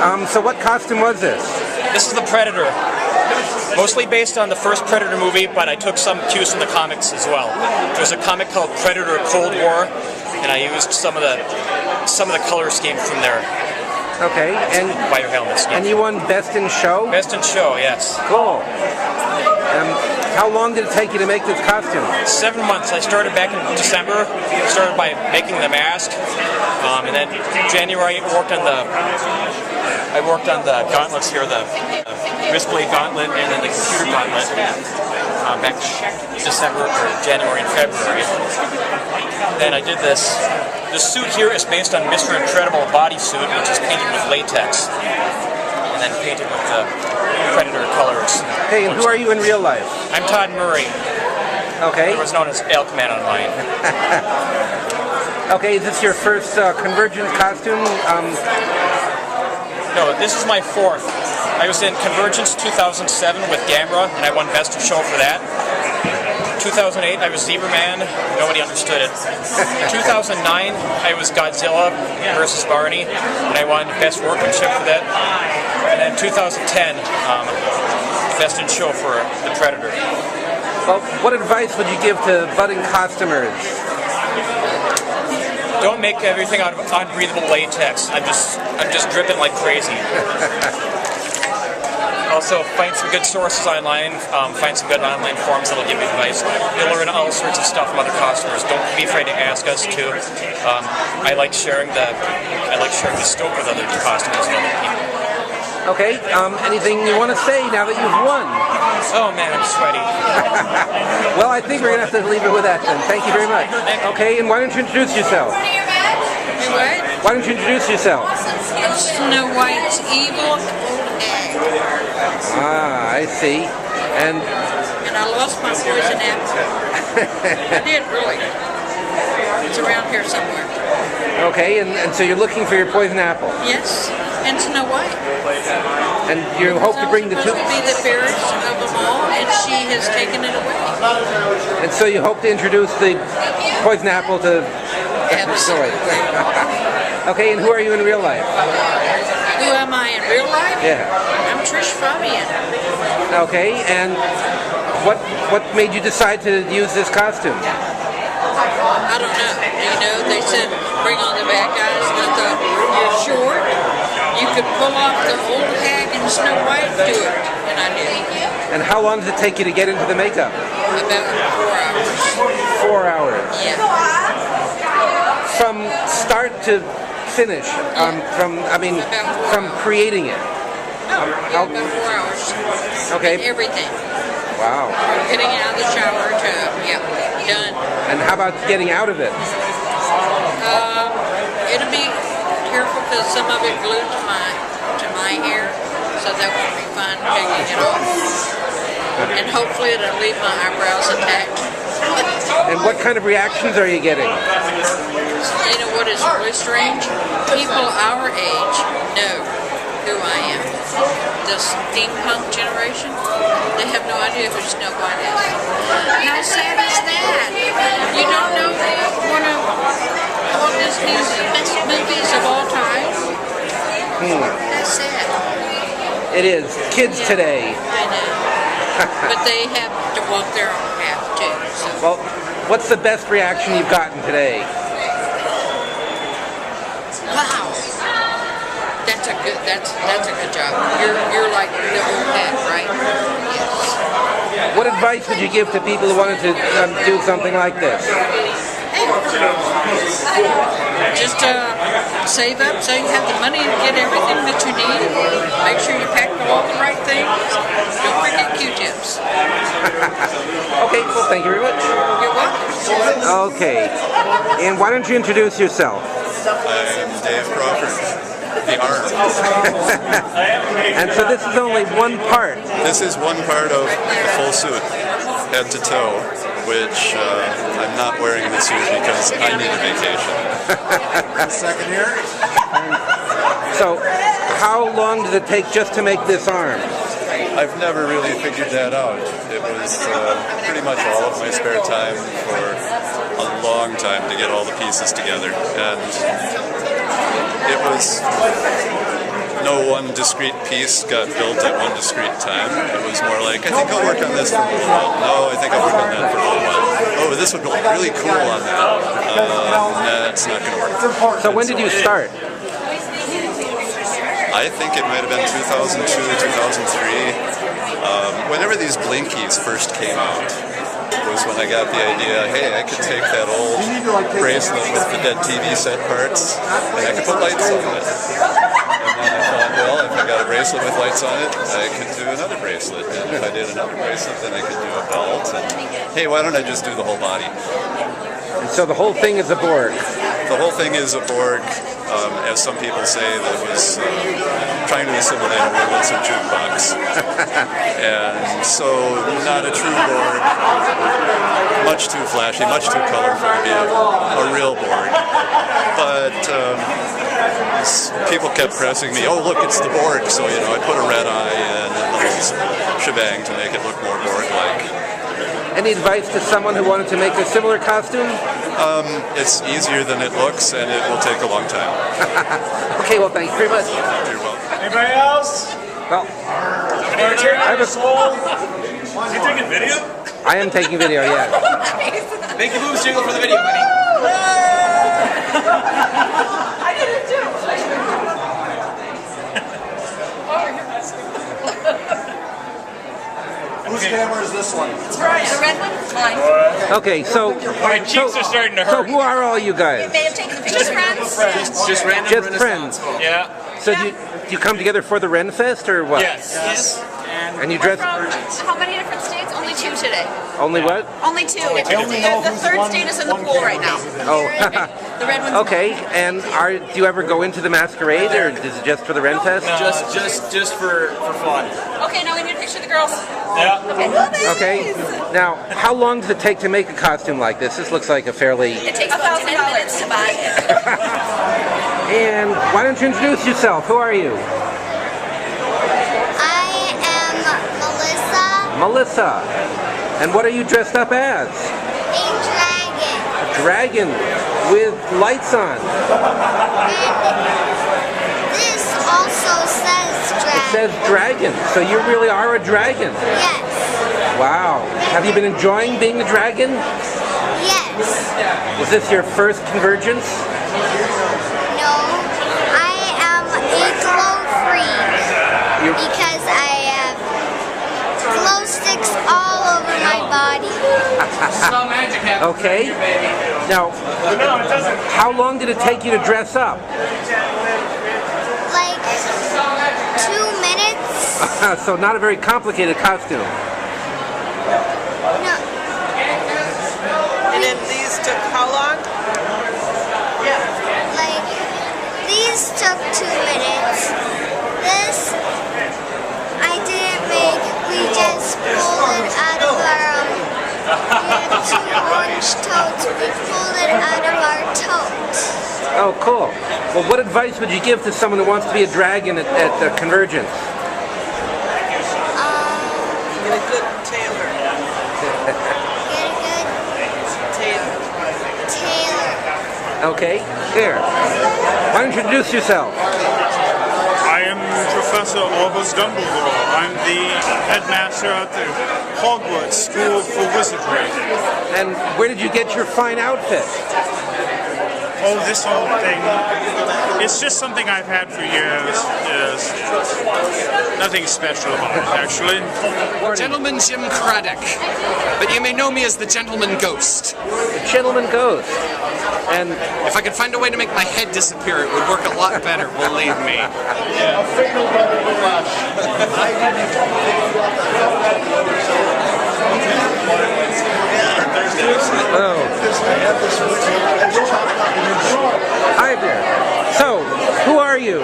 So what costume was this? This is the Predator. Mostly based on the first Predator movie, but I took some cues from the comics as well. There's a comic called Predator Cold War, and I used some of the color scheme from there. Okay, and Fighter helmets. Yeah. And you won Best in Show? Best in Show, yes. Cool. How long did it take you to make this costume? 7 months. I started back in December. I started by making the mask, and then January I worked on the gauntlets here, the wrist blade gauntlet, and then the computer gauntlet. Back in December, or January and February. Then I did this. The suit here is based on Mr. Incredible bodysuit, which is painted with latex, and then painted with the Predator colors. Hey, and who are you in real life? I'm Todd Murray. Okay. I was known as Elkman online. Okay, is this your first Convergence costume? No, this is my fourth. I was in Convergence 2007 with Gamera, and I won Best of Show for that. 2008, I was Zebra Man. Nobody understood it. 2009, I was Godzilla versus Barney, and I won Best Workmanship for that. And then 2010, Best in Show for the Predator. Well, what advice would you give to budding costumers? Don't make everything out of unbreathable latex. I'm just dripping like crazy. Also, find some good sources online. Find some good online forums that'll give you advice. You'll learn all sorts of stuff from other customers. Don't be afraid to ask us too. I like sharing the scope with other customers and other people. Okay. Anything you want to say now that you've won? Oh man, I'm sweaty. Well, I think we're gonna have to leave it with that then. Thank you very much. Okay, and why don't you introduce yourself? What? Why don't you introduce yourself? Snow White's evil egg. Ah, I see. And I lost my poison apple. I did, really. It's around here somewhere. Okay, and so you're looking for your poison apple. Yes, and Snow White. And you hope to bring the two. Supposed to be the fairest of them all, and she has taken it away. And so you hope to introduce the poison apple to. Absolutely. Okay, and who are you in real life? Who am I in real life? Yeah. I'm Trish Fabian. Okay, and what made you decide to use this costume? I don't know. You know, they said bring on the bad guys, and I thought, you're short. You could pull off the old hag and Snow White, do it. And I did. And how long does it take you to get into the makeup? About 4 hours. 4 hours. Yeah. From start to finish, from creating it. Yeah, about 4 hours. Okay. And everything. Wow. From getting out of the shower to, done. And how about getting out of it? It'll be careful because some of it glued to my hair, so that won't be fun taking it off. And hopefully it'll leave my eyebrows intact. And what kind of reactions are you getting? You know what is really strange? People our age know who I am. The steampunk generation, they have no idea who Snow White is. How sad is that? You don't know one of Walt Disney's best movies of all time? That's sad. It is. Kids today. I know. But they have to walk their own path too. So. Well, what's the best reaction you've gotten today? Wow. That's a good job. You're like the old hat, right? Yes. What advice would you give to people who wanted to do something like this? Just save up so you have the money to get everything that you need. Make sure you pack all the right things. Don't forget Q-tips. Okay, well, thank you very much. You're welcome. Okay, and why don't you introduce yourself? I'm Dave Crawford, the art. And so this is only one part. This is one part of the full suit, head to toe, which I'm not wearing the suit because I need a vacation. Second here. So how long does it take just to make this arm? I've never really figured that out. It was pretty much all of my spare time for a long time to get all the pieces together. And it was no one discrete piece got built at one discrete time. It was more like, I think I'll work on this for a little while. No, I think I'll work on that for a little while. Oh, this would look really cool on that. That's not going to work. So when did you start? I think it might have been 2002, 2003. Whenever these Blinkies first came out, was when I got the idea, hey, I could take that old bracelet with the dead TV set parts, and I could put lights on it. And then I thought, well, if I got a bracelet with lights on it, I could do another bracelet. And if I did another bracelet, then I could do a belt. And hey, why don't I just do the whole body? And so the whole thing is a Borg. The whole thing is a Borg, as some people say, that was trying to assimilate a Wilson jukebox. And so, not a true Borg, much too flashy, much too colorful to be a real Borg. But people kept pressing me, oh look, it's the Borg, so you know, I put a red eye in and the whole shebang to make it look more Borg-like. Any advice to someone who wanted to make a similar costume? It's easier than it looks, and it will take a long time. Okay, well, thank you very much. You're welcome. Anybody else? Well, I have a soul. Is he taking video? I am taking video, yeah. Make the moves jingle for the video, buddy. I did it too. Whose camera is this one? It's right. The red one? Mine. Okay, so My cheeks are starting to so hurt. who are all you guys? May have taken the picture. Just friends. Just random Just Renaissance friends. folk. Yeah. So do you come together for the Ren Fest or what? Yes. And you dress From how many different states? Only two today. only what? Only two. The third state is in the pool right now. Oh, The red one's okay. And do you ever go into the masquerade, or is it just for the Ren Fest? Just for fun. Okay, now we need a picture of the girls. Yeah. Okay. Now, how long does it take to make a costume like this? This looks like a fairly... It takes about 10 minutes to buy it. And why don't you introduce yourself? Who are you? I am Melissa, Melissa. And what are you dressed up as? a dragon, A dragon with lights on. and this also says It dragon. says dragon. So you really are a dragon. Yes, Wow. Have you been enjoying being a dragon? yes. Was this your first Convergence? No, I am a glow freak You, because I have glow sticks all over my body. okay. Now, how long did it take you to dress up? Like 2 minutes. So not a very complicated costume. No, And then these took how long? like these took 2 minutes. This I didn't make. We just pulled it out of our we have 2 orange totes. We pulled it out of our totes. Oh, cool. Well, what advice would you give to someone who wants to be a dragon at the Convergence? Get a good tailor. Get a good Tailor. tailor. Okay, here. Why don't you introduce yourself? I am Professor Albus Dumbledore. I'm the headmaster at the Hogwarts School for Wizardry. And where did you get your fine outfit? Oh, this whole thing. It's just something I've had for years. Yes. Nothing special about it, actually. Gentleman Jim Craddock, but you may know me as the Gentleman Ghost. The Gentleman Ghost. And If I could find a way to make my head disappear, it would work a lot better, believe me. oh, hi there. So, who are you?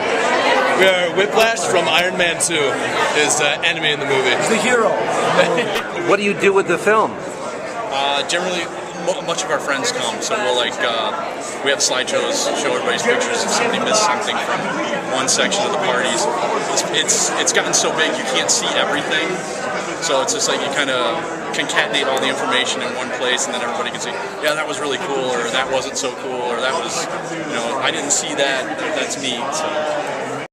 We are Whiplash from Iron Man 2, his enemy in the movie. The hero. What do you do with the film? Generally, much of our friends come, so we'll we have slideshows, show everybody's pictures if somebody missed something from one section of the parties. It's gotten so big you can't see everything, so it's just like you kind of concatenate all the information in one place, and then everybody can see, yeah, that was really cool, or that wasn't so cool, or that was, I didn't see that, that's neat. So.